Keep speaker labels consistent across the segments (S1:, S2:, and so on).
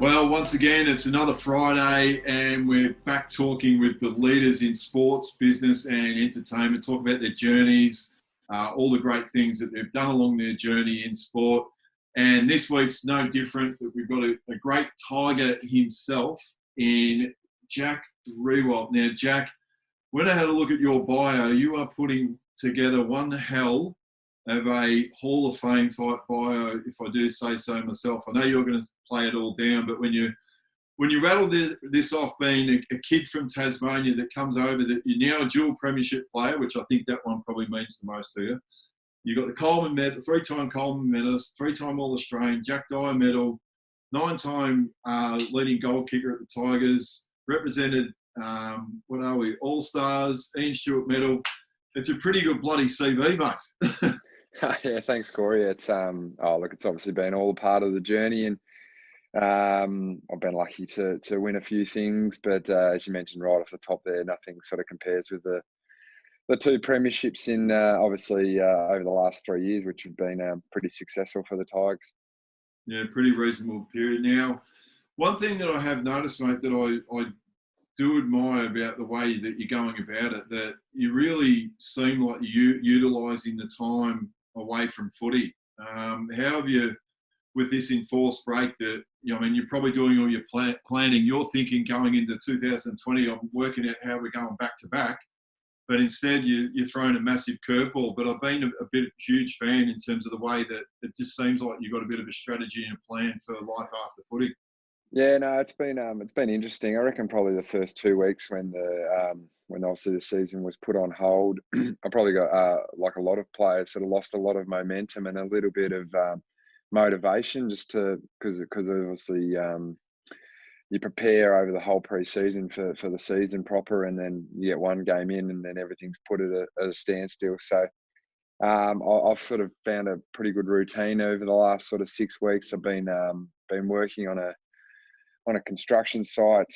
S1: Well, once again, it's another Friday and we're back talking with the leaders in sports, business and entertainment, talk about their journeys, all the great things that they've done along their journey in sport. And this week's no different. We've got a great Tiger himself in Jack Riewoldt. Now, Jack, when I had a look at your bio, you are putting together one hell of a Hall of Fame type bio, if I do say so myself. I know you're going to play it all down, but when you rattle this off, being a kid from Tasmania that comes over, that you're now a dual premiership player, which I think that one probably means the most to you. You got the Coleman medal, three-time Coleman medalist, three-time All-Australian, Jack Dyer medal, 9-time leading goal kicker at the Tigers, represented All-Stars, Ian Stewart medal. It's a pretty good bloody CV, mate.
S2: Yeah, thanks, Corey. It's it's obviously been all a part of the journey, and I've been lucky to win a few things, but as you mentioned right off the top there, nothing sort of compares with the two premierships in obviously over the last 3 years, which have been pretty successful for the Tigers.
S1: Yeah, pretty reasonable period. Now, one thing that I have noticed, mate, that I do admire about the way that you're going about it, that you really seem like you're utilising the time away from footy. How have you, with this enforced break, that you're probably doing all your planning, you're thinking going into 2020, I'm working out how we're going back to back, but instead you're throwing a massive curveball. But I've been a huge fan in terms of the way that it just seems like you've got a bit of a strategy and a plan for life after footy.
S2: Yeah, no, it's been interesting. I reckon probably the first 2 weeks when obviously the season was put on hold, I probably got like a lot of players sort of lost a lot of momentum and a little bit of motivation, just because obviously you prepare over the whole pre-season for the season proper, and then you get one game in and then everything's put at a standstill. So I've sort of found a pretty good routine over the last sort of 6 weeks. I've been working on a construction site.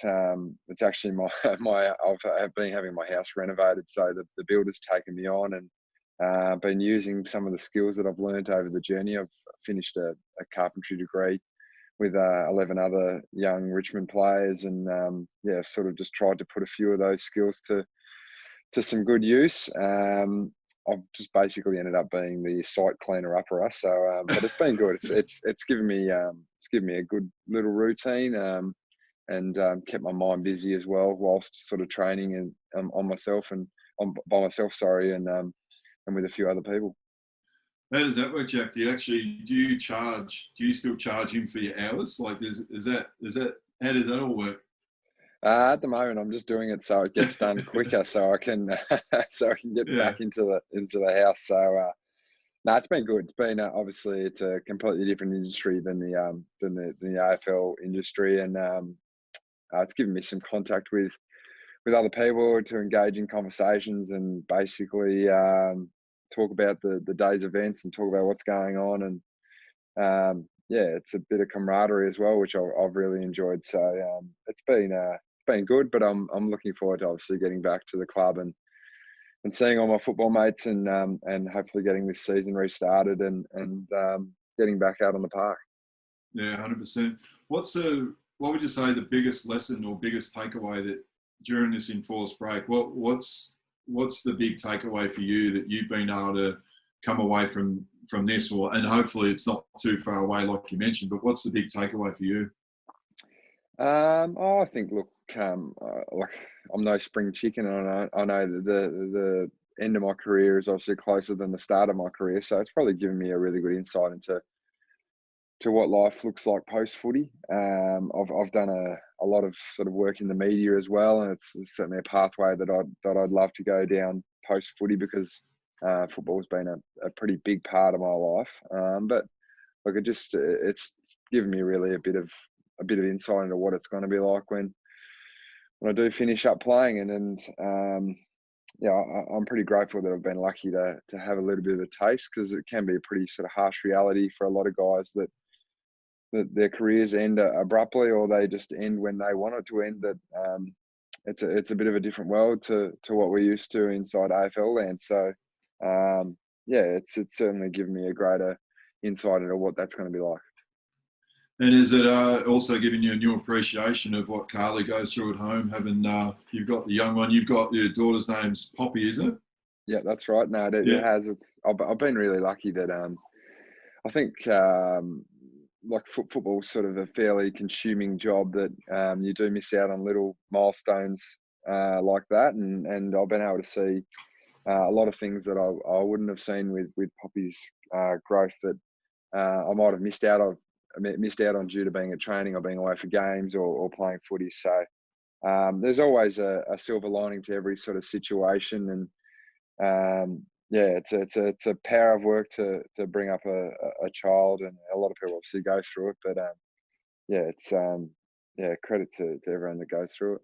S2: It's actually I've been having my house renovated, so the builder's taken me on, and been using some of the skills that I've learned over the journey. I've finished a carpentry degree with 11 other young Richmond players, and I've sort of just tried to put a few of those skills to some good use. I've just basically ended up being the site cleaner up for us. So, but it's been good. It's given me a good little routine, and kept my mind busy as well whilst sort of training and by myself, and with a few other people.
S1: How does that work, Jack? Do you still charge him for your hours? Like, how does that all work?
S2: At the moment, I'm just doing it so it gets done quicker, so I can get back into the house. So no, it's been good. It's been obviously it's a completely different industry than the AFL industry, and it's given me some contact with other people to engage in conversations and basically talk about the day's events and talk about what's going on, and it's a bit of camaraderie as well, which I've really enjoyed. So it's been good, but I'm looking forward to obviously getting back to the club and seeing all my football mates, and hopefully getting this season restarted and getting back out on the park.
S1: Yeah, 100%. What would you say the biggest lesson or biggest takeaway that during this enforced break? What's the big takeaway for you that you've been able to come away from this, and hopefully it's not too far away like you mentioned, but what's the big takeaway for you?
S2: I think, look, like I'm no spring chicken, and I know that the end of my career is obviously closer than the start of my career, so it's probably given me a really good insight into what life looks like post footy. I've done a lot of sort of work in the media as well, and it's certainly a pathway that I'd love to go down post footy, because football's been a pretty big part of my life. But look, it's given me really a bit of insight into what it's going to be like when I do finish up playing, and I'm pretty grateful that I've been lucky to have a little bit of a taste, because it can be a pretty sort of harsh reality for a lot of guys that their careers end abruptly, or they just end when they want it to end. That it's a bit of a different world to what we're used to inside AFL land. So it's certainly given me a greater insight into what that's going to be like.
S1: And is it also giving you a new appreciation of what Carly goes through at home? Having you've got the young one, you've got your daughter's name's Poppy, isn't it?
S2: Yeah, that's right. No, it
S1: Yeah.
S2: has. I've been really lucky that I think like football's sort of a fairly consuming job that you do miss out on little milestones like that, and I've been able to see a lot of things that I wouldn't have seen with Poppy's growth that I might have missed out on due to being at training or being away for games or playing footy. So there's always a silver lining to every sort of situation, and yeah, it's a power of work to bring up a child, and a lot of people obviously go through it. But yeah, it's yeah, credit to everyone that goes through it.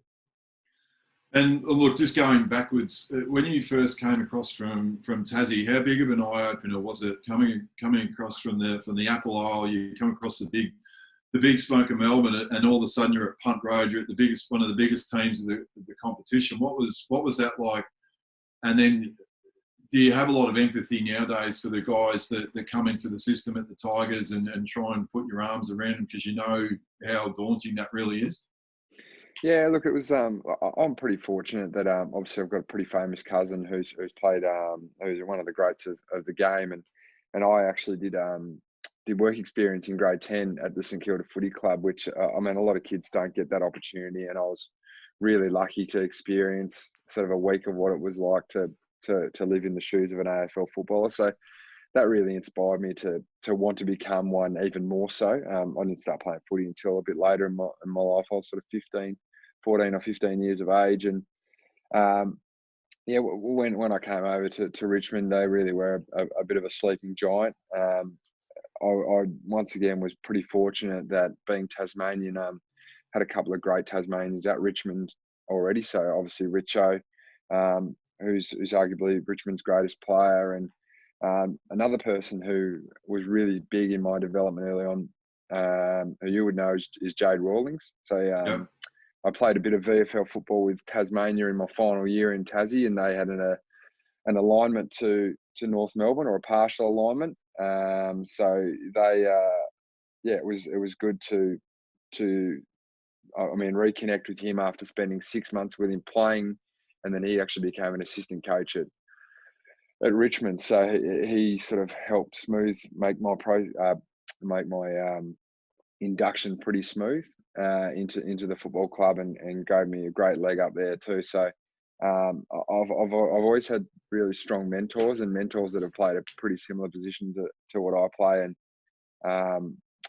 S1: And look, just going backwards, when you first came across from Tassie, how big of an eye opener was it coming across from the Apple Isle? You come across the big smoke of Melbourne, and all of a sudden you're at Punt Road. You're at one of the biggest teams of the competition. What was that like? And then, do you have a lot of empathy nowadays for the guys that come into the system at the Tigers and try and put your arms around them, because you know how daunting that really is?
S2: Yeah, look, it was. I'm pretty fortunate that obviously I've got a pretty famous cousin who's played who's one of the greats of the game, and I actually did work experience in grade 10 at the St Kilda Footy Club, which I mean, a lot of kids don't get that opportunity, and I was really lucky to experience sort of a week of what it was like to live in the shoes of an AFL footballer. So that really inspired me to want to become one even more so. I didn't start playing footy until a bit later in my life. I was sort of 14 or 15 years of age, and yeah, when I came over to Richmond, they really were a bit of a sleeping giant. I once again was pretty fortunate that, being Tasmanian, had a couple of great Tasmanians at Richmond already. So obviously Richo, who's arguably Richmond's greatest player, and another person who was really big in my development early on, who you would know, is Jack Riewoldt. So
S1: Yeah.
S2: I played a bit of VFL football with Tasmania in my final year in Tassie, and they had an alignment to North Melbourne, or a partial alignment. So they, yeah, it was good to I mean, reconnect with him after spending 6 months with him playing, and then he actually became an assistant coach at Richmond. So he sort of helped make my induction pretty smooth into the football club, and gave me a great leg up there too. So I've always had really strong mentors, and mentors that have played a pretty similar position to what I play, and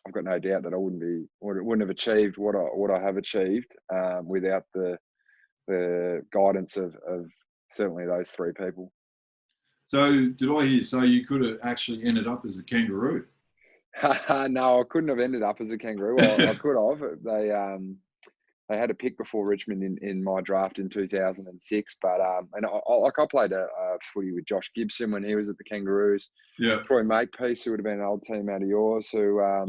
S2: I've got no doubt that I wouldn't have achieved what I have achieved without the guidance of certainly those three people.
S1: So, did I hear you say you could have actually ended up as a kangaroo?
S2: No, I couldn't have ended up as a kangaroo. Well, I could have. They had a pick before Richmond in my draft in 2006, but and I played a footy with Josh Gibson when he was at the Kangaroos.
S1: Yeah.
S2: Troy Makepeace, who would have been an old teammate of yours, who I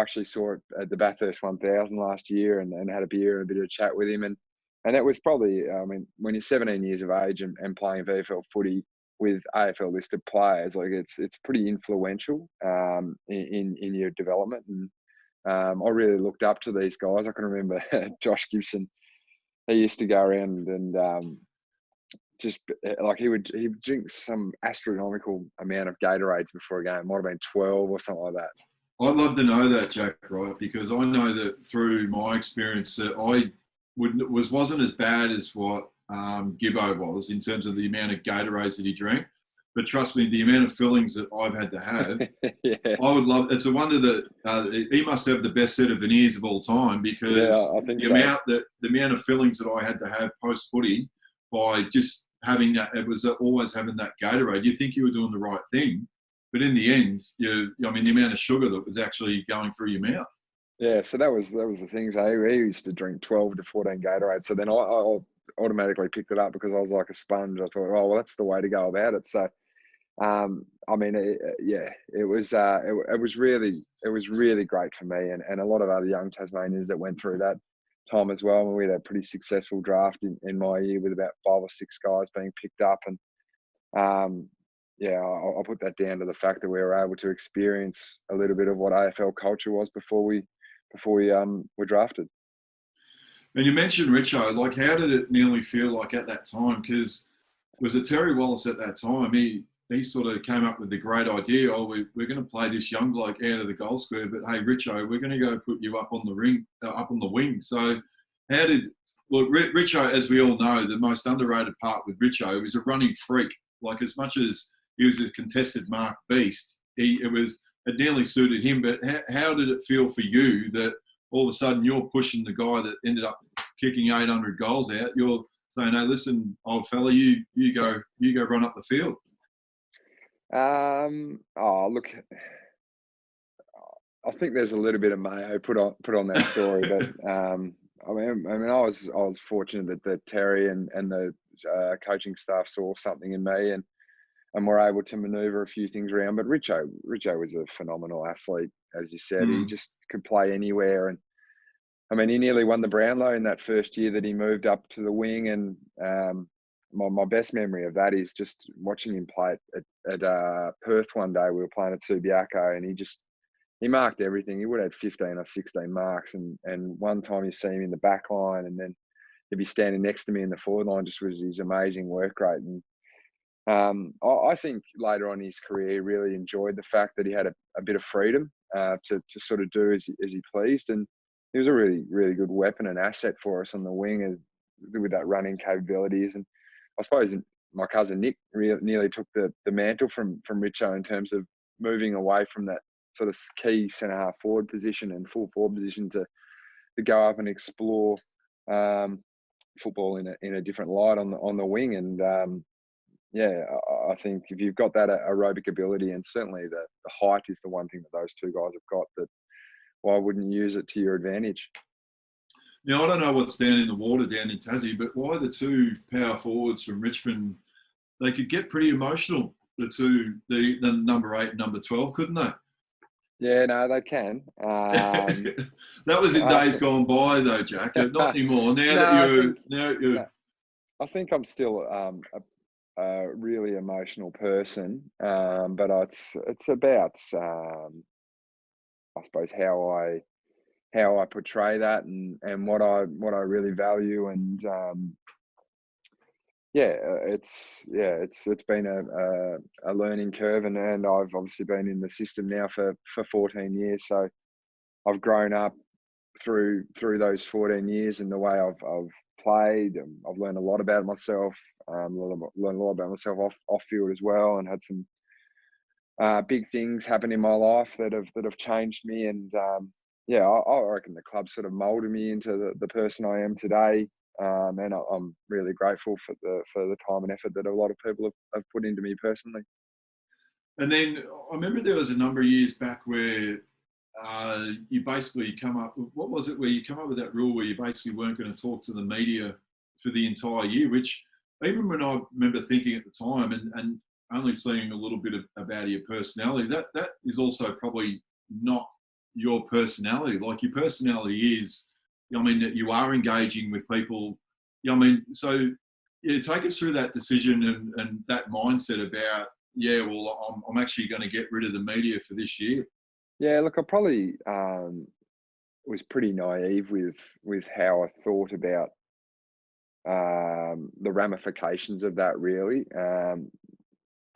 S2: actually saw at the Bathurst 1000 last year, and had a beer and a bit of a chat with him, and that was probably, I mean, when you're 17 years of age and playing VFL footy with AFL listed players, like it's pretty influential in your development. And I really looked up to these guys. I can remember Josh Gibson. He used to go around and just like he would drink some astronomical amount of Gatorades before a game. It might have been 12 or something like that.
S1: I'd love to know that, Jack, right? Because I know that through my experience that I wasn't as bad as what Gibbo was in terms of the amount of Gatorades that he drank. But trust me, the amount of fillings that I've had to have,
S2: yeah.
S1: I would love. It's a wonder that he must have the best set of veneers of all time, because
S2: I think
S1: the amount of fillings that I had to have post footy by just having that, it was always having that Gatorade. You think you were doing the right thing, but in the end, the amount of sugar that was actually going through your mouth.
S2: Yeah, so that was the thing. So he used to drink 12 to 14 Gatorade. So then I automatically picked it up because I was like a sponge. I thought, oh, well, that's the way to go about it. So, I mean, it was really great for me, and a lot of other young Tasmanians that went through that time as well. And we had a pretty successful draft in my year with about 5 or 6 guys being picked up, and yeah, I'll put that down to the fact that we were able to experience a little bit of what AFL culture was before we were drafted.
S1: And you mentioned Richo. Like, how did it nearly feel like at that time? Because was it Terry Wallace at that time? He sort of came up with the great idea. Oh, we're going to play this young bloke out of the goal square, but hey, Richo, we're going to go put you up on the up on the wing. So, how did Richo? As we all know, the most underrated part with Richo was a running freak. Like, as much as he was a contested mark beast, it nearly suited him. But how did it feel for you that all of a sudden you're pushing the guy that ended up kicking 800 goals out? You're saying, "Hey, listen, old fella, you go run up the field."
S2: Oh, look, I think there's a little bit of mayo put on that story, but I mean, I was fortunate that Terry and the coaching staff saw something in me, and were able to manoeuvre a few things around. But Richo was a phenomenal athlete, as you said. He just could play anywhere, and I mean, he nearly won the Brownlow in that first year that he moved up to the wing. And my best memory of that is just watching him play at Perth one day. We were playing at Subiaco, and he marked everything. He would have had 15 or 16 marks. And one time you see him in the back line, and then he'd be standing next to me in the forward line, just was his amazing work rate. And I think later on in his career, he really enjoyed the fact that he had a bit of freedom to sort of do as he pleased. And he was a really, really good weapon and asset for us on the wing with that running capabilities. And I suppose my cousin Nick nearly took the mantle from Richo in terms of moving away from that sort of key centre half forward position and full forward position to go up and explore football in a different light on the wing. And yeah, I think if you've got that aerobic ability, and certainly the height is the one thing that those two guys have got, that why wouldn't you use it to your advantage?
S1: Now, I don't know what's down in the water down in Tassie, but why the two power forwards from Richmond, they could get pretty emotional, the number 8 and number 12, couldn't they?
S2: Yeah, no, they can.
S1: That was in days gone by, though, Jack. Not anymore.
S2: I think I'm still a really emotional person, but it's about I suppose how I portray that and what I really value. And it's been a learning curve, and I've obviously been in the system now for 14 years, so I've grown up through those 14 years, and the way I've played, and I've learned a lot about myself, learned a lot about myself off field as well, and had some big things happen in my life that have changed me. And I reckon the club sort of molded me into the person I am today. And I'm really grateful for the time and effort that a lot of people have put into me personally.
S1: And then I remember there was a number of years back where you basically what was it, where you come up with that rule where you basically weren't going to talk to the media for the entire year, which even when I remember thinking at the time and only seeing a little bit about your personality, that is also probably not your personality. Like, your personality is, I mean, that you are engaging with people. I mean, so yeah, take us through that decision and that mindset about, yeah, well, I'm actually going to get rid of the media for this year.
S2: Yeah, look, I probably was pretty naive with how I thought about the ramifications of that, really.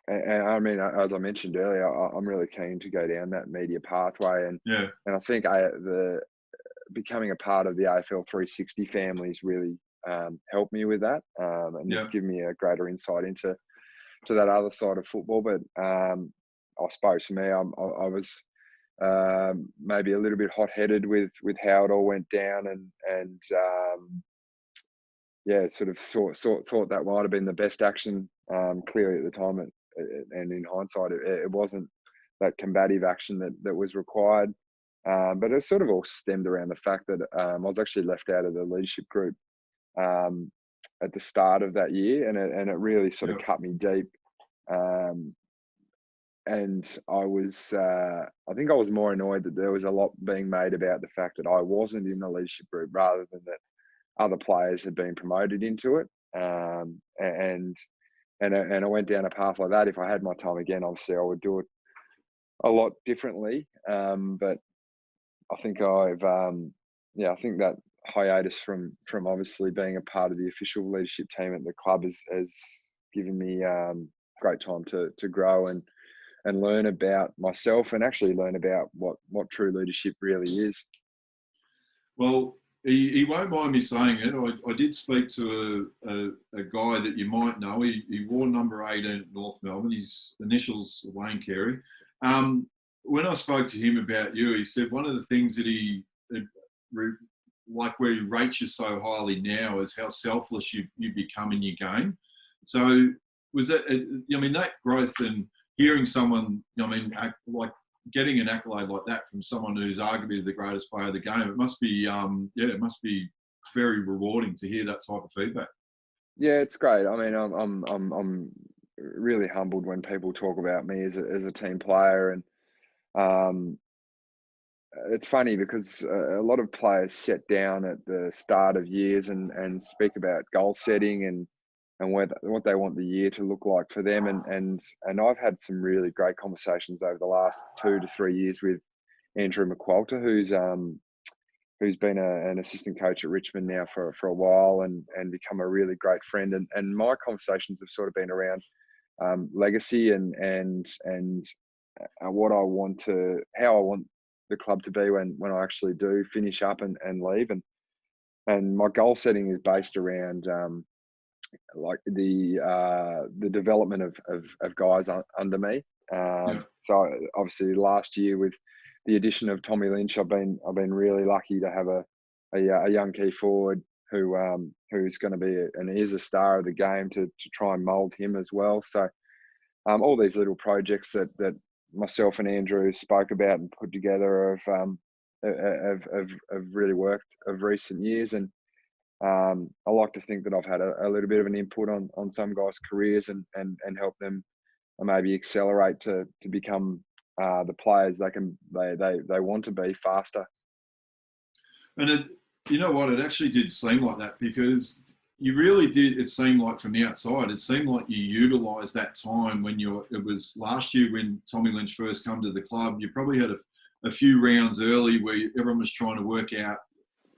S2: And I mean, as I mentioned earlier, I'm really keen to go down that media pathway, and I think the becoming a part of the AFL 360 family has really helped me with that, and it's given me a greater insight into that other side of football. But I suppose for me, I was maybe a little bit hot-headed with how it all went down, and sort of thought that might have been the best action. Clearly at the time, and in hindsight, it wasn't that combative action that was required. But it sort of all stemmed around the fact that I was actually left out of the leadership group at the start of that year, and it really sort of cut me deep. And I think I was more annoyed that there was a lot being made about the fact that I wasn't in the leadership group, rather than that other players had been promoted into it. And and I went down a path like that. If I had my time again, obviously I would do it a lot differently. But I think I think that hiatus from obviously being a part of the official leadership team at the club has given me great time to grow and learn about myself, and actually learn about what true leadership really is.
S1: Well, he won't mind me saying it. I did speak to a guy that you might know. He wore number 18 at North Melbourne. His initials are Wayne Carey. When I spoke to him about you, he said one of the things that like where he rates you so highly now is how selfless you become in your game. So was that, that growth and hearing someone, like getting an accolade like that from someone who's arguably the greatest player of the game, it must be, it must be very rewarding to hear that type of feedback.
S2: Yeah, it's great. I mean, I'm really humbled when people talk about me as a team player, and it's funny because a lot of players sit down at the start of years and speak about goal setting and what they want the year to look like for them, and I've had some really great conversations over the last 2 to 3 years with Andrew McKernan, who's been an assistant coach at Richmond now for a while, and become a really great friend. And my conversations have sort of been around legacy and what I want how I want the club to be when I actually do finish up and leave. And my goal setting is based around like the development of guys under me. So obviously last year with the addition of Tommy Lynch, I've been really lucky to have a young key forward who's going to be and is a star of the game to try and mould him as well. So all these little projects that myself and Andrew spoke about and put together have really worked of recent years, and I like to think that I've had a little bit of an input on some guys' careers and help them maybe accelerate to become the players they want to be faster.
S1: And you know what, it actually did seem like that, because you really did. It seemed like from the outside, it seemed like you utilised that time when it was last year when Tommy Lynch first come to the club. You probably had a few rounds early where everyone was trying to work out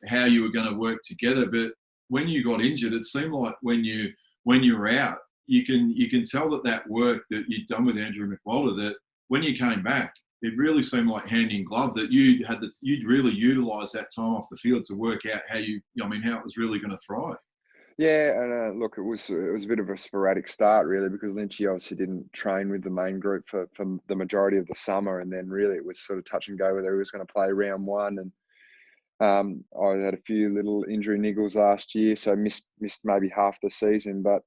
S1: how you were going to work together. But when you got injured, it seemed like when you were out, you can tell that work that you'd done with Andrew McKernan, that when you came back, it really seemed like hand in glove, that you'd really utilised that time off the field to work out how it was really going to thrive.
S2: Yeah, and look, it was a bit of a sporadic start really, because Lynchy obviously didn't train with the main group for the majority of the summer, and then really it was sort of touch and go whether he was going to play round one. And I had a few little injury niggles last year, so missed maybe half the season. But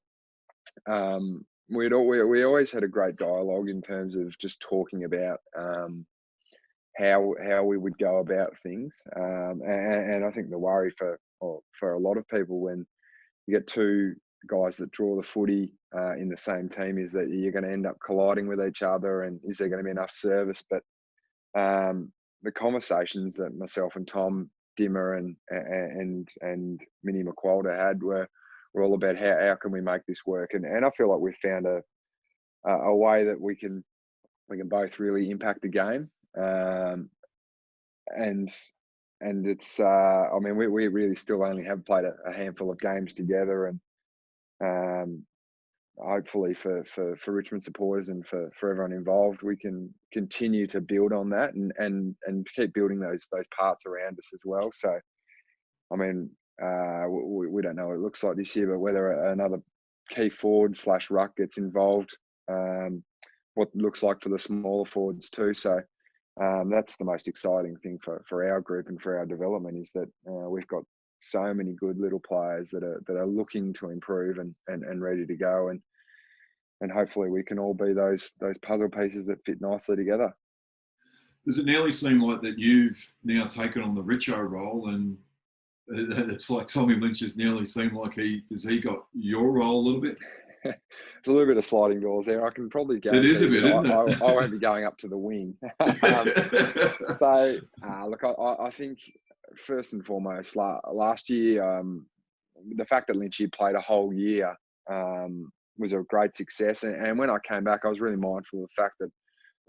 S2: we always had a great dialogue in terms of just talking about how we would go about things. And I think the worry for a lot of people when you get two guys that draw the footy in the same team is that you're going to end up colliding with each other, and is there going to be enough service? But the conversations that myself and Tom Dimmer and Minnie McKernan had were all about how can we make this work, and I feel like we've found a way that we can both really impact the game, and it's we really still only have played a handful of games together, and hopefully for Richmond supporters and for everyone involved, we can continue to build on that and keep building those parts around us as well. So, I mean, we don't know what it looks like this year, but whether another key forward / ruck gets involved, what it looks like for the smaller forwards too. So that's the most exciting thing for our group and for our development, is that we've got so many good little players that are looking to improve and ready to go, and hopefully we can all be those puzzle pieces that fit nicely together.
S1: Does it nearly seem like that you've now taken on the Richo role, and it's like Tommy Lynch has nearly seemed like he got your role a little bit?
S2: It's a little bit of sliding doors there. I can probably guarantee
S1: it is a bit, isn't it?
S2: I won't be going up to the wing. So, look, I think first and foremost, last year, the fact that Lynchy played a whole year was a great success. And when I came back, I was really mindful of the fact that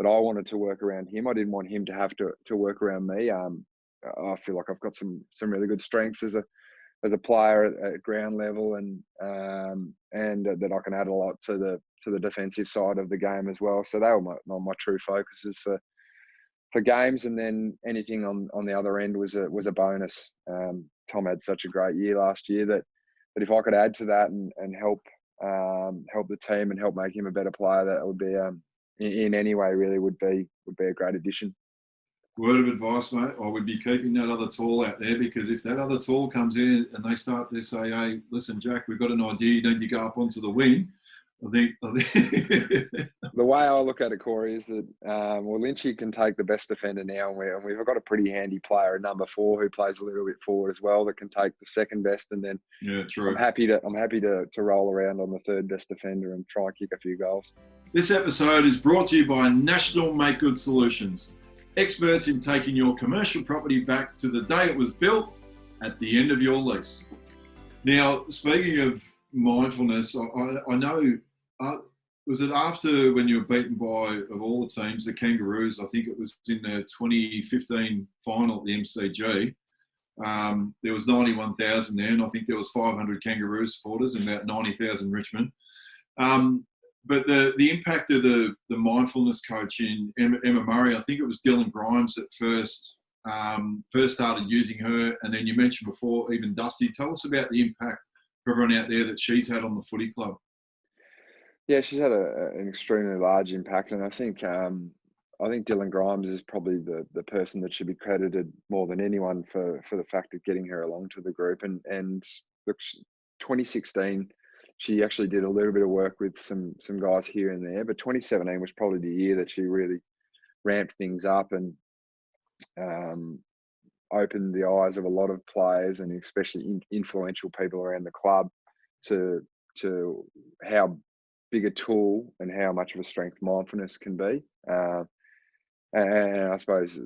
S2: I wanted to work around him. I didn't want him to have to work around me. I feel like I've got some really good strengths as a player at ground level, and that I can add a lot to the defensive side of the game as well. So they were my true focuses for games, and then anything on the other end was a bonus. Tom had such a great year last year that if I could add to that and help the team and help make him a better player, that would be in any way really would be a great addition.
S1: Word of advice, mate, I would be keeping that other tall out there, because if that other tall comes in and they start to say, hey, listen, Jack, we've got an idea, you need to go up onto the wing, I think
S2: the way I look at it, Corey, is that Lynchy can take the best defender now, and we've got a pretty handy player at number 4 who plays a little bit forward as well, that can take the second best, and then
S1: true.
S2: I'm happy to roll around on the third best defender and try and kick a few goals.
S1: This episode is brought to you by National Make Good Solutions, experts in taking your commercial property back to the day it was built at the end of your lease. Now, speaking of mindfulness, I know, was it after when you were beaten by, of all the teams, the Kangaroos? I think it was in the 2015 final at the MCG. There was 91,000 there, and I think there was 500 Kangaroo supporters and about 90,000 Richmond. But the impact of the mindfulness coach in Emma Murray, I think it was Dylan Grimes that first started using her, and then you mentioned before even Dusty. Tell us about the impact for everyone out there that she's had on the footy club.
S2: Yeah, she's had an extremely large impact, and I think Dylan Grimes is probably the person that should be credited more than anyone for the fact of getting her along to the group. And look, 2016, she actually did a little bit of work with some guys here and there, but 2017 was probably the year that she really ramped things up and opened the eyes of a lot of players, and especially influential people around the club to how big a tool and how much of a strength mindfulness can be. And I suppose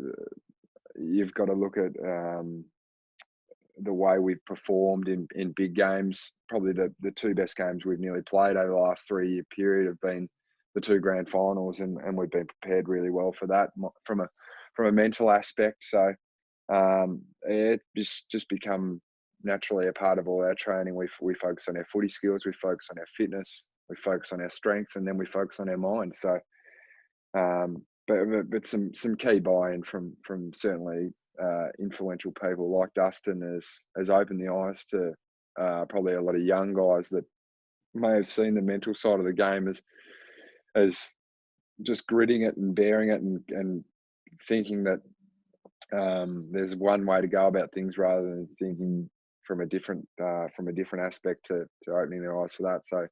S2: you've got to look at the way we've performed in big games. Probably the 2 best games we've nearly played over the last 3-year period have been the 2 grand finals, and we've been prepared really well for that from a mental aspect. So it's just become naturally a part of all our training. We focus on our footy skills, we focus on our fitness, we focus on our strength, and then we focus on our mind. So, but some key buy-in from certainly influential people like Dustin has opened the eyes to probably a lot of young guys that may have seen the mental side of the game as just gritting it and bearing it and thinking that there's one way to go about things rather than thinking from a different aspect to opening their eyes for that. So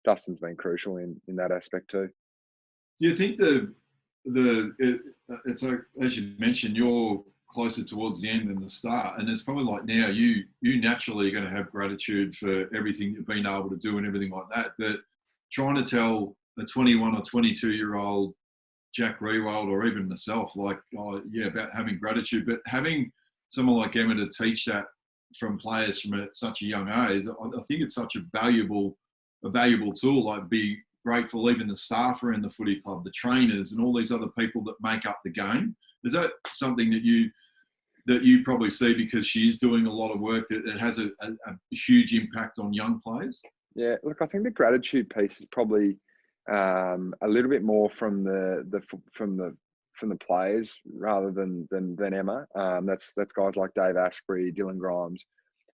S2: Dustin's been crucial in that aspect too.
S1: Do you think it's like, as you mentioned, you're closer towards the end than the start, and it's probably like now you naturally are going to have gratitude for everything you've been able to do and everything like that, but trying to tell a 21 or 22-year-old Jack Riewoldt, or even myself, about having gratitude, but having someone like Emma to teach that from players from such a young age, I think it's such a valuable tool. Like, be grateful, even the staff around the footy club, the trainers, and all these other people that make up the game. Is that something that you probably see, because she's doing a lot of work that it has a huge impact on young players?
S2: Yeah, look, I think the gratitude piece is probably a little bit more from the players rather than Emma. That's guys like Dave Asprey, Dylan Grimes,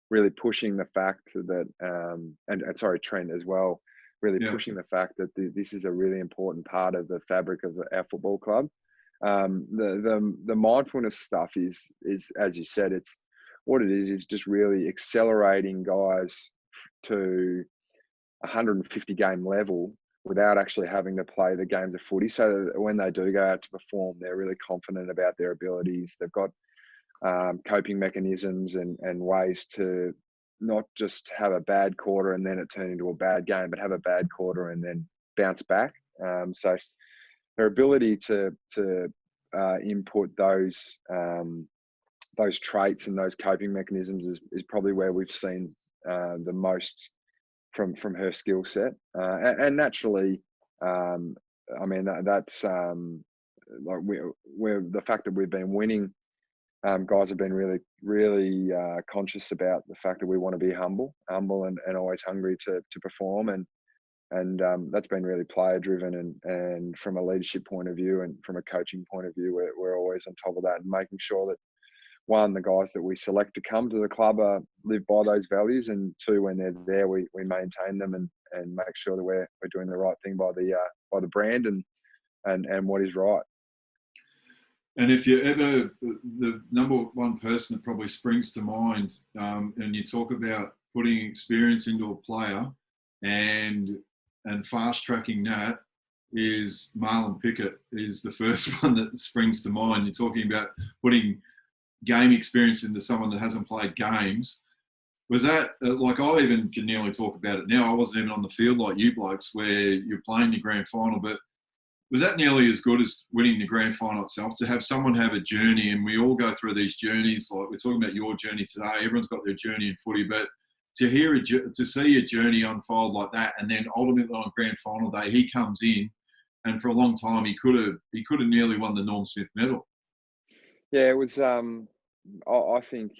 S2: really pushing the fact that and sorry, Trent as well, really pushing the fact that this is a really important part of the fabric of our football club. The mindfulness stuff is, as you said, it's what it is just really accelerating guys to 150 game level without actually having to play the games of footy. So that when they do go out to perform, they're really confident about their abilities. They've got coping mechanisms and ways to not just have a bad quarter and then it turn into a bad game, but have a bad quarter and then bounce back. So their ability to input those traits and those coping mechanisms is probably where we've seen the most from her skill set, and naturally, I mean that's like we're the fact that we've been winning. Guys have been really conscious about the fact that we want to be humble and always hungry to perform, and that's been really player driven, and from a leadership point of view and from a coaching point of view, we're always on top of that and making sure that, one, the guys that we select to come to the club live by those values, and two, when they're there, we maintain them and make sure that we're doing the right thing by the brand and what is right.
S1: And if you're ever the number one person that probably springs to mind, and you talk about putting experience into a player and fast tracking that, is Marlon Pickett is the first one that springs to mind. You're talking about putting game experience into someone that hasn't played games. Was that, like, I even can nearly talk about it now. I wasn't even on the field like you blokes where you're playing your grand final, but was that nearly as good as winning the grand final itself, to have someone have a journey? And we all go through these journeys, like we're talking about your journey today. Everyone's got their journey in footy, but to see a journey unfold like that, and then ultimately on grand final day, he comes in, and for a long time he could have nearly won the Norm Smith medal.
S2: Yeah, it was. I think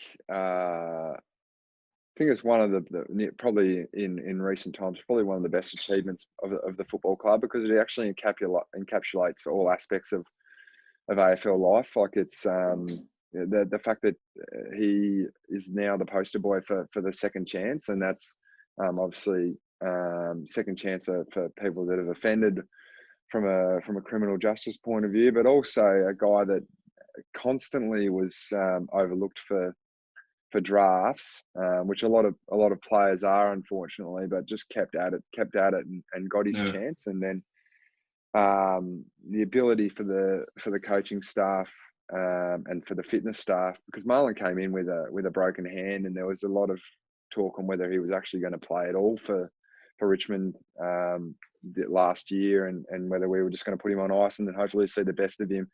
S2: it's one of the probably in recent times, probably one of the best achievements of the football club, because it actually encapsulates all aspects of AFL life. Like, it's the fact that he is now the poster boy for the second chance, and that's obviously second chance for people that have offended from a criminal justice point of view, but also a guy that constantly was overlooked for drafts, which a lot of players are, unfortunately, but just kept at it and got his chance. And then the ability for the coaching staff and for the fitness staff, because Marlon came in with a broken hand, and there was a lot of talk on whether he was actually going to play at all for Richmond last year, and whether we were just going to put him on ice and then hopefully see the best of him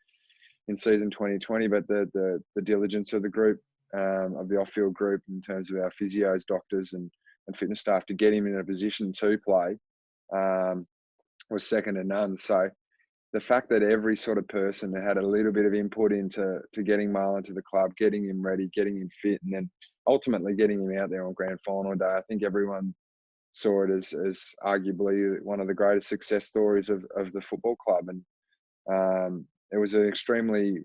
S2: in season 2020. But the diligence of the group, of the off-field group, in terms of our physios, doctors and fitness staff, to get him in a position to play was second to none. So the fact that every sort of person that had a little bit of input into getting Marlon to the club, getting him ready, getting him fit, and then ultimately getting him out there on grand final day, I think everyone saw it as arguably one of the greatest success stories of the football club. And it was an extremely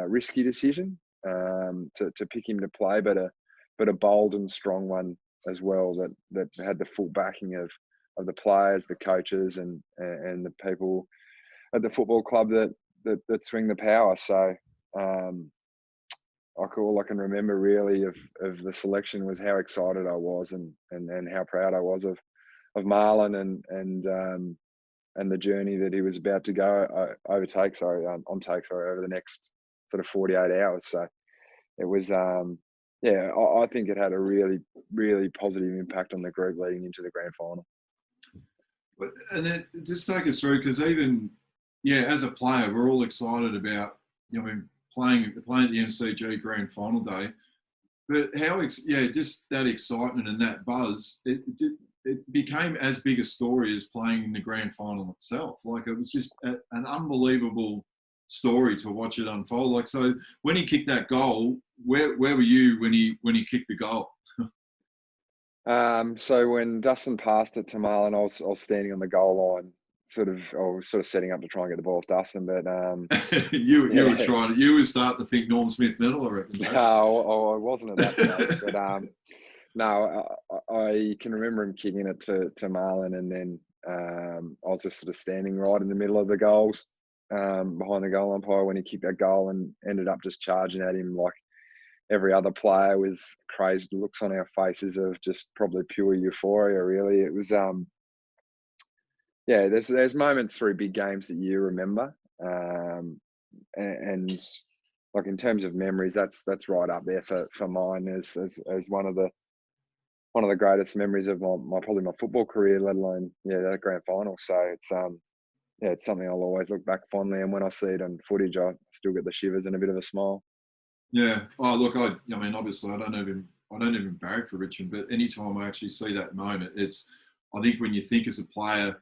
S2: risky decision to pick him to play, but a bold and strong one as well, that had the full backing of the players, the coaches, and the people at the football club that swing the power. So all I can remember really of the selection was how excited I was and how proud I was of Marlon and the journey that he was about to go on take over the next sort of 48 hours. So it was, I think it had a really, really positive impact on the group leading into the grand final.
S1: And then just take us through, because even, as a player, we're all excited about, playing at the MCG grand final day. But just that excitement and that buzz, it became as big a story as playing in the grand final itself. Like, it was just an unbelievable story to watch it unfold. Like, so when he kicked that goal, where were you when he kicked the goal?
S2: So when Dustin passed it to Marlon, I was standing on the goal line, sort of setting up to try and get the ball off Dustin. But
S1: you were trying. You were starting to think Norm Smith medal, I reckon.
S2: No, I wasn't at that stage. But no, I can remember him kicking it to Marlon, and then I was just sort of standing right in the middle of the goals, behind the goal umpire when he kicked that goal, and ended up just charging at him like every other player, with crazed looks on our faces of just probably pure euphoria. Really, it was there's moments through big games that you remember, and like in terms of memories, that's right up there for mine as one of the greatest memories of my football career, let alone that grand final. So it's something I'll always look back fondly, and when I see it on footage, I still get the shivers and a bit of a smile.
S1: Yeah. Oh, look, I mean, obviously, I don't even barrack for Richmond, but anytime I actually see that moment, it's I think when you think as a player,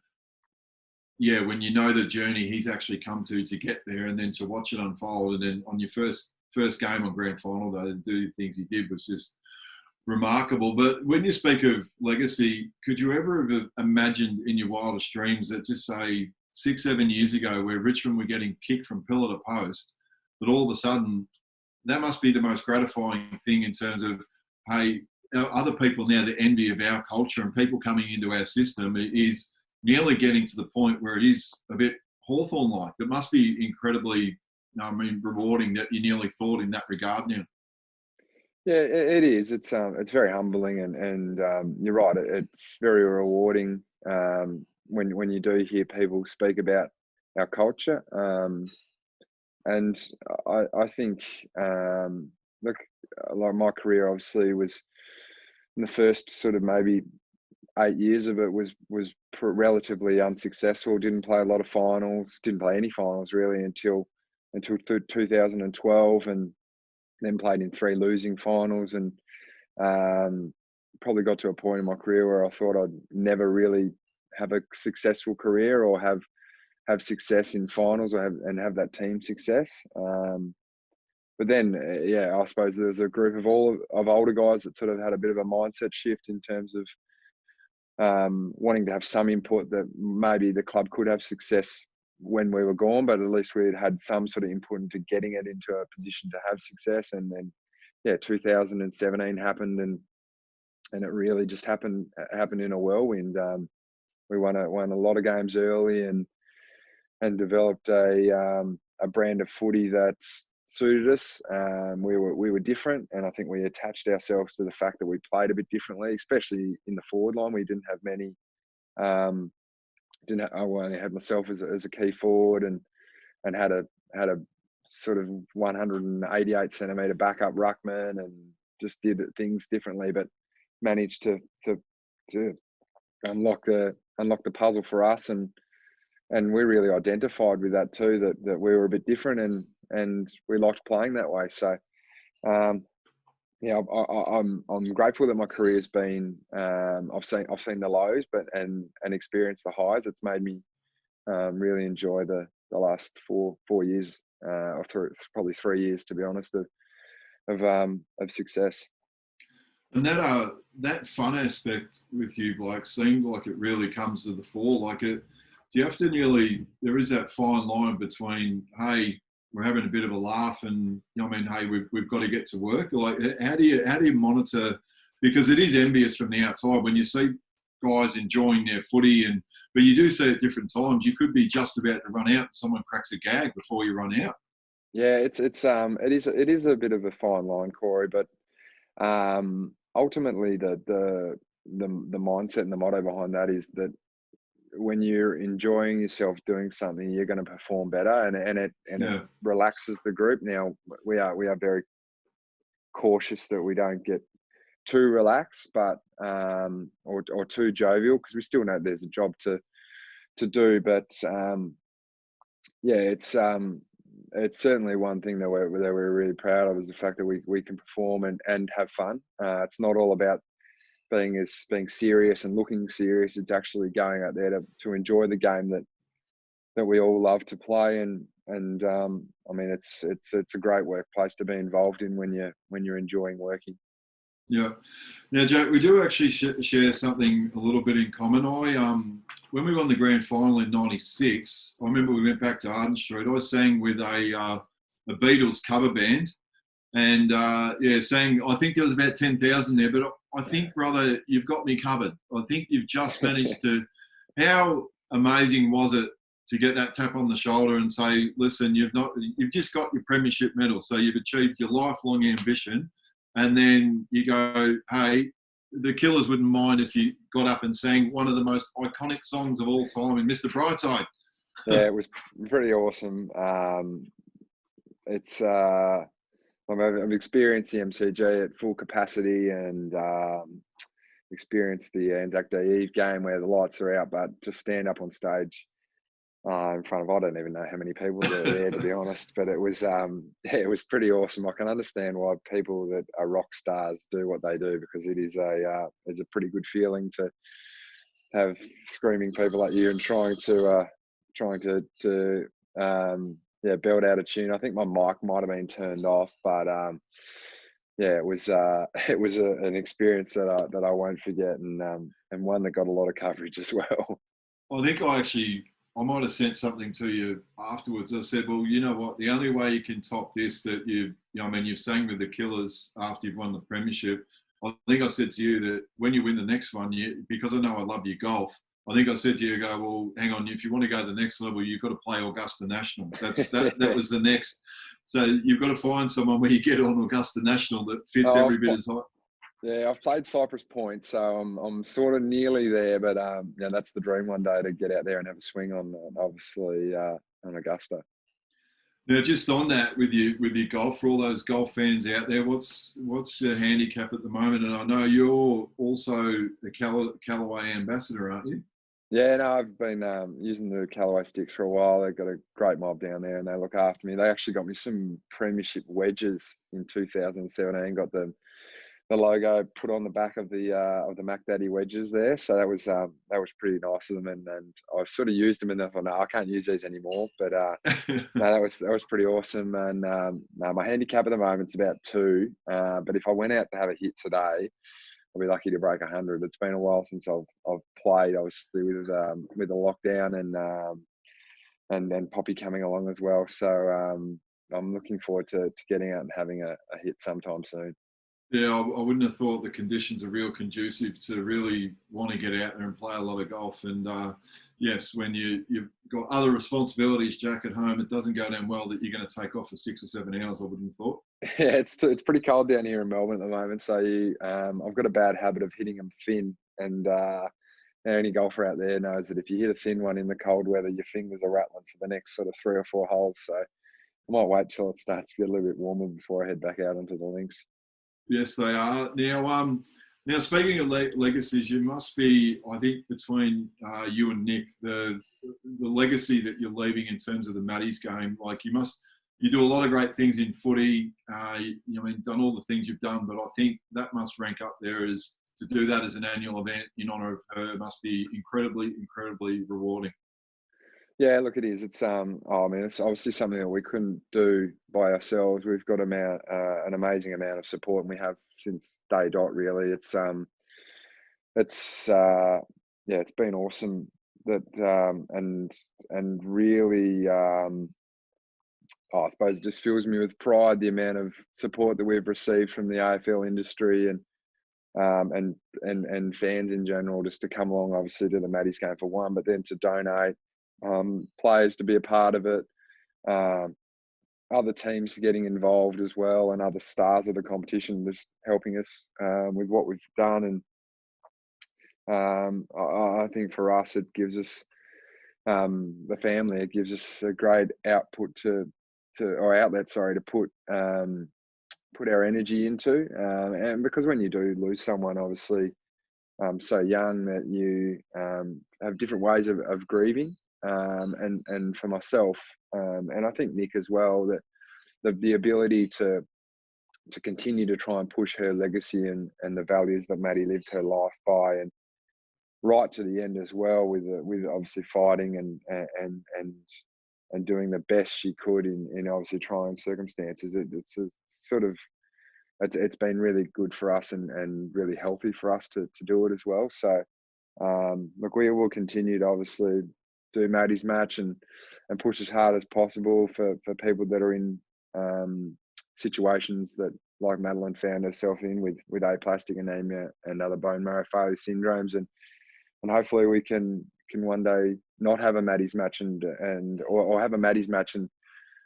S1: yeah, when you know the journey he's actually come to get there, and then to watch it unfold, and then on your first game on grand final day, to do the things he did was just remarkable. But when you speak of legacy, could you ever have imagined in your wildest dreams that, just say 6-7 years ago, where Richmond were getting kicked from pillar to post, but all of a sudden that must be the most gratifying thing in terms of, hey, other people now, the envy of our culture and people coming into our system is nearly getting to the point where it is a bit Hawthorn-like. It must be incredibly, rewarding that you nearly thought in that regard now.
S2: Yeah, it is. It's very humbling, and you're right. It's very rewarding when you do hear people speak about our culture. And I think, look, like my career obviously was in the first sort of maybe 8 years of it was relatively unsuccessful. Didn't play a lot of finals. Didn't play any finals really until 2012, and then played in 3 losing finals, and probably got to a point in my career where I thought I'd never really have a successful career or have success in finals or have that team success. But then, yeah, I suppose there's a group of older guys that sort of had a bit of a mindset shift in terms of wanting to have some input that maybe the club could have success when we were gone, but at least we had some sort of input into getting it into a position to have success. And then, yeah, 2017 happened, and it really just happened in a whirlwind. We won a lot of games early, and developed a brand of footy that suited us. We were different, and I think we attached ourselves to the fact that we played a bit differently, especially in the forward line. We didn't have many. I only had myself as a key forward, and had a sort of 188 centimetre backup ruckman, and just did things differently, but managed to unlock the puzzle for us, and we really identified with that too, that we were a bit different, and we liked playing that way. So yeah, I'm grateful that my career's been, I've seen the lows, but and experienced the highs. It's made me really enjoy the last four years, or probably 3 years, to be honest, of success.
S1: And that fun aspect with you, like, seemed like it really comes to the fore. Like, do you have to there is that fine line between, hey, we're having a bit of a laugh, and hey, we've got to get to work. Like, how do you monitor? Because it is envious from the outside when you see guys enjoying their footy, but you do see at different times you could be just about to run out and someone cracks a gag before you run out.
S2: Yeah, it is a bit of a fine line, Corey, but ultimately the mindset and the motto behind that is that when you're enjoying yourself doing something, you're going to perform better, and it relaxes the group. Now we are very cautious that we don't get too relaxed, but or too jovial, because we still know there's a job to do. But yeah, it's certainly one thing that we're really proud of, is the fact that we can perform and have fun. It's not all about being serious and looking serious. It's actually going out there to enjoy the game that we all love to play, and I mean, it's a great workplace to be involved in when you're enjoying working.
S1: Yeah. Now, Jack, we do actually share something a little bit in common. When we won the grand final in '96, I remember we went back to Arden Street. I sang with a Beatles cover band, and sang. I think there was about 10,000 there, but I think, brother, you've got me covered. I think you've just managed to. How amazing was it to get that tap on the shoulder and say, "Listen, you've just got your premiership medal, so you've achieved your lifelong ambition." And then you go, hey, the Killers wouldn't mind if you got up and sang one of the most iconic songs of all time in Mr. Brightside.
S2: Yeah, it was pretty awesome. I've experienced the MCG at full capacity, and experienced the Anzac Day Eve game where the lights are out, but to stand up on stage in front of, I don't even know how many people were there, to be honest, but it was it was pretty awesome. I can understand why people that are rock stars do what they do, because it is a pretty good feeling to have screaming people at you and trying to belt out a tune. I think my mic might have been turned off, but yeah, it was an experience that I won't forget, and one that got a lot of coverage as well.
S1: I think I might have sent something to you afterwards. I said, well, you know what? The only way you can top this that you've sang with the Killers after you've won the Premiership. I think I said to you that when you win the next one, because I know I love your golf, I think I said to you, well, hang on, if you want to go to the next level, you've got to play Augusta National. That was the next. So you've got to find someone when you get on Augusta National that fits every bit as high.
S2: Yeah, I've played Cypress Point, so I'm sort of nearly there. But yeah, that's the dream one day, to get out there and have a swing on, obviously, on Augusta.
S1: Now, just on that, with your golf, for all those golf fans out there, what's your handicap at the moment? And I know you're also a Callaway ambassador, aren't you?
S2: Yeah, no, I've been using the Callaway sticks for a while. They've got a great mob down there, and they look after me. They actually got me some Premiership wedges in 2017. Got the logo put on the back of the Mac Daddy wedges there, so that was pretty nice of them. And I've sort of used them, and I thought, no, I can't use these anymore. But no, that was pretty awesome. And no, my handicap at the moment's about 2. But if I went out to have a hit today, I'll be lucky to break 100. It's been a while since I've played, obviously, with the lockdown and Poppy coming along as well. So I'm looking forward to getting out and having a hit sometime soon.
S1: Yeah, I wouldn't have thought the conditions are real conducive to really want to get out there and play a lot of golf. And yes, when you've got other responsibilities, Jack, at home, it doesn't go down well that you're going to take off for 6 or 7 hours, I wouldn't have thought.
S2: Yeah, it's pretty cold down here in Melbourne at the moment. So I've got a bad habit of hitting them thin. And any golfer out there knows that if you hit a thin one in the cold weather, your fingers are rattling for the next sort of 3 or 4 holes. So I might wait till it starts to get a little bit warmer before I head back out onto the links.
S1: Yes, they are. Now speaking of legacies, you must be, I think, between you and Nick, the legacy that you're leaving in terms of the Maddies game. Like you do a lot of great things in footy. Done all the things you've done, but I think that must rank up there as to do that as an annual event in honour of her must be incredibly, incredibly rewarding.
S2: Yeah, look, it is. It's it's obviously something that we couldn't do by ourselves. We've got an amazing amount of support, and we have since day dot. Really, it's been awesome. That and really, I suppose it just fills me with pride, the amount of support that we've received from the AFL industry and fans in general, just to come along, obviously, to the Maddies game for one, but then to donate. Players to be a part of it, other teams getting involved as well, and other stars of the competition just helping us with what we've done. And I think for us, it gives us the family. It gives us a great outlet to put our energy into. And because when you do lose someone, obviously, so young, that you have different ways of grieving. And for myself, and I think Nick as well, that the ability to continue to try and push her legacy and the values that Maddie lived her life by, and right to the end as well, with obviously fighting and doing the best she could in obviously trying circumstances. It's been really good for us and really healthy for us to do it as well. So look, we will continue to obviously do Maddie's match and push as hard as possible for people that are in situations that, like Madeline found herself in, with aplastic anemia and other bone marrow failure syndromes, and hopefully we can one day not have a Maddie's match or have a Maddie's match, and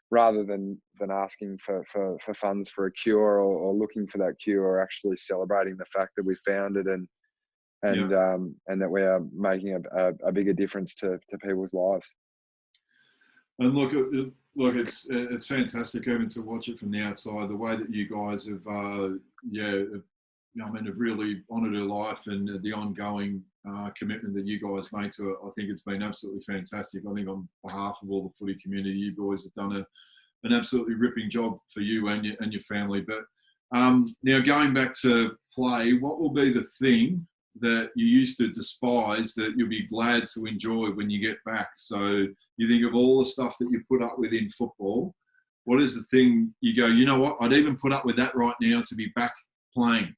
S2: rather than asking for funds for a cure or looking for that cure, or actually celebrating the fact that we found it and that we are making a bigger difference to people's lives.
S1: And look, it's fantastic even to watch it from the outside. The way that you guys have, have really honoured her life, and the ongoing commitment that you guys make to it. I think it's been absolutely fantastic. I think on behalf of all the footy community, you boys have done an absolutely ripping job for you and your family. But now going back to play, what will be the thing that you used to despise that you'll be glad to enjoy when you get back? So you think of all the stuff that you put up with in football. What is the thing you go, you know what, I'd even put up with that right now to be back playing?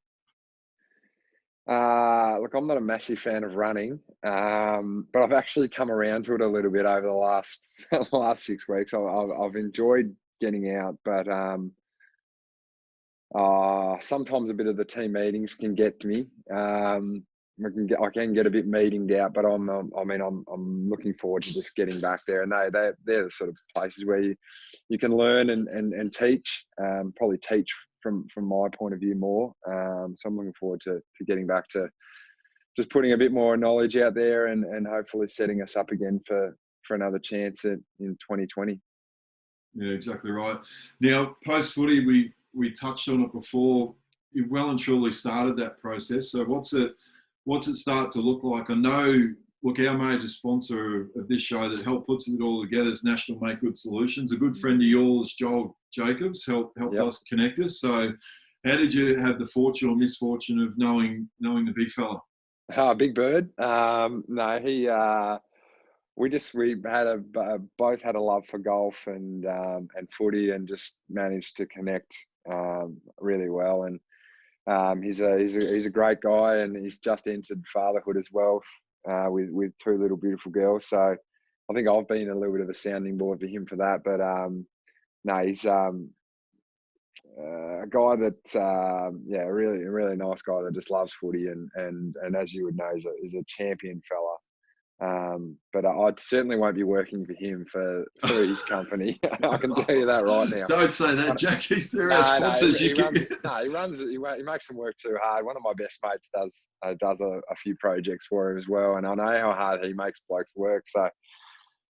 S2: Look, I'm not a massive fan of running, but I've actually come around to it a little bit over the last 6 weeks. I've enjoyed getting out, but sometimes a bit of the team meetings can get to me. I can get a bit meetinged out, but I'm looking forward to just getting back there. And they're the sort of places where you can learn and teach, probably teach from my point of view more. So I'm looking forward to getting back to just putting a bit more knowledge out there and hopefully setting us up again for another chance in 2020.
S1: Yeah, exactly right. Now, post-footy, we touched on it before. You've well and truly started that process. So what's it start to look like? I know, look, our major sponsor of this show that helped puts it all together is National Make Good Solutions. A good friend of yours, Joel Jacobs, helped us connect us. So how did you have the fortune or misfortune of knowing the big fella?
S2: Big Bird. No, he. We both had a love for golf and footy, and just managed to connect really well. And he's a great guy, and he's just entered fatherhood as well, with 2 little beautiful girls. So I think I've been a little bit of a sounding board for him for that. But no, he's a guy that really nice guy that just loves footy, and as you would know, is a champion fella. But I certainly won't be working for him for his company. I can tell you that right now.
S1: Don't say that, Jack. He's through our sponsors.
S2: He makes them work too hard. One of my best mates does a few projects for him as well, and I know how hard he makes blokes work. So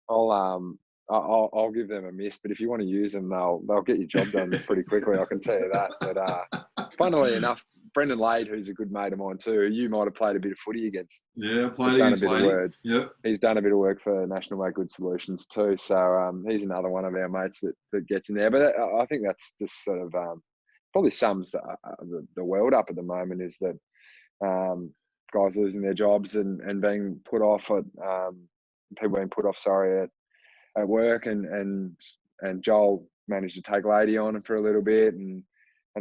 S2: I'll give them a miss. But if you want to use them, they'll get your job done pretty quickly. I can tell you that. But funnily enough, Brendan Lade, who's a good mate of mine too, you might have played a bit of footy against.
S1: Yeah, I played against Lade. Yep.
S2: He's done a bit of work for National Make Good Solutions too. So he's another one of our mates that gets in there. But I think that's just sort of probably sums the world up at the moment, is that guys losing their jobs and being put off people being put off, at work, and Joel managed to take Lady on for a little bit, and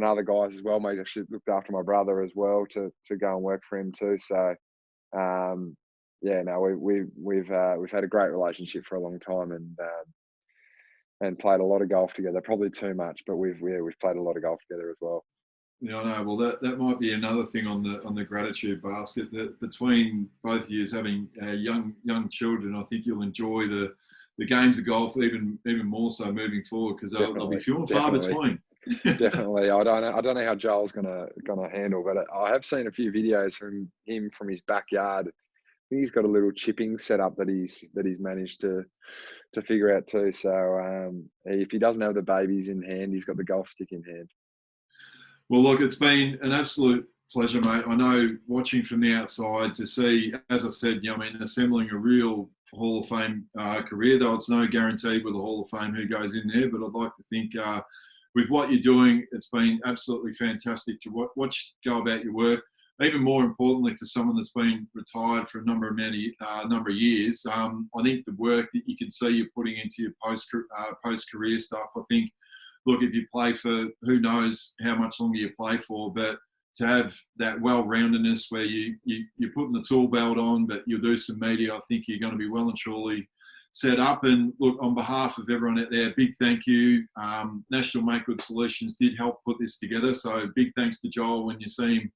S2: other guys as well. Mate, actually looked after my brother as well to go and work for him too. So we've had a great relationship for a long time, and played a lot of golf together. Probably too much, but we've played a lot of golf together as well.
S1: Yeah, I know. Well, that might be another thing on the gratitude basket, that between both of you having young children, I think you'll enjoy the games of golf even more so moving forward, because they'll be few and far between.
S2: Definitely. I don't know how Joel's gonna handle, but I have seen a few videos from him from his backyard. I think he's got a little chipping setup that he's managed to figure out too. So if he doesn't have the babies in hand, he's got the golf stick in hand.
S1: Well, look, it's been an absolute pleasure, mate. I know, watching from the outside, to see, as I said, assembling a real Hall of Fame career, though it's no guarantee with the Hall of Fame who goes in there. But I'd like to think with what you're doing, it's been absolutely fantastic to watch go about your work. Even more importantly, for someone that's been retired for a number of years, I think the work that you can see you're putting into your post-career stuff, I think, look, if you play for, who knows how much longer you play for, but to have that well-roundedness where you're putting the tool belt on, but you'll do some media, I think you're going to be well and truly set up. And look, on behalf of everyone out there, big thank you. National Make Good Solutions did help put this together, so big thanks to Joel when you see him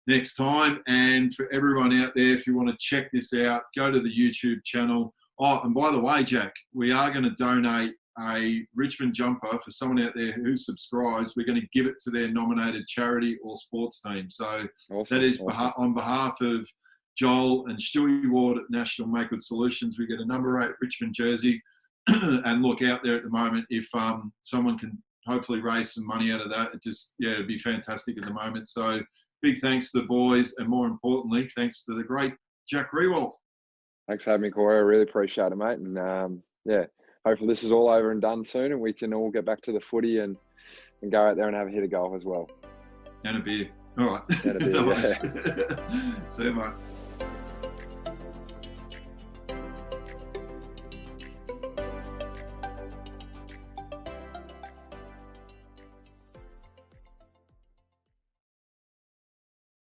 S1: next time. And for everyone out there, if you want to check this out, go to the YouTube channel. Oh, and by the way, Jack, we are going to donate a Richmond jumper for someone out there who subscribes. We're going to give it to their nominated charity or sports team. So awesome, that is awesome. On behalf of Joel and Stewie Ward at National Make Good Solutions. We get a number 8 Richmond jersey. And look, out there at the moment, if someone can hopefully raise some money out of that, it'd be fantastic at the moment. So big thanks to the boys, and more importantly, thanks to the great Jack Riewoldt.
S2: Thanks for having me, Corey. I really appreciate it, mate. And hopefully this is all over and done soon, and we can all get back to the footy and go out there and have a hit of golf as well.
S1: And a beer. All right.
S2: That'd be
S1: No
S2: it.
S1: worries. See you, mate.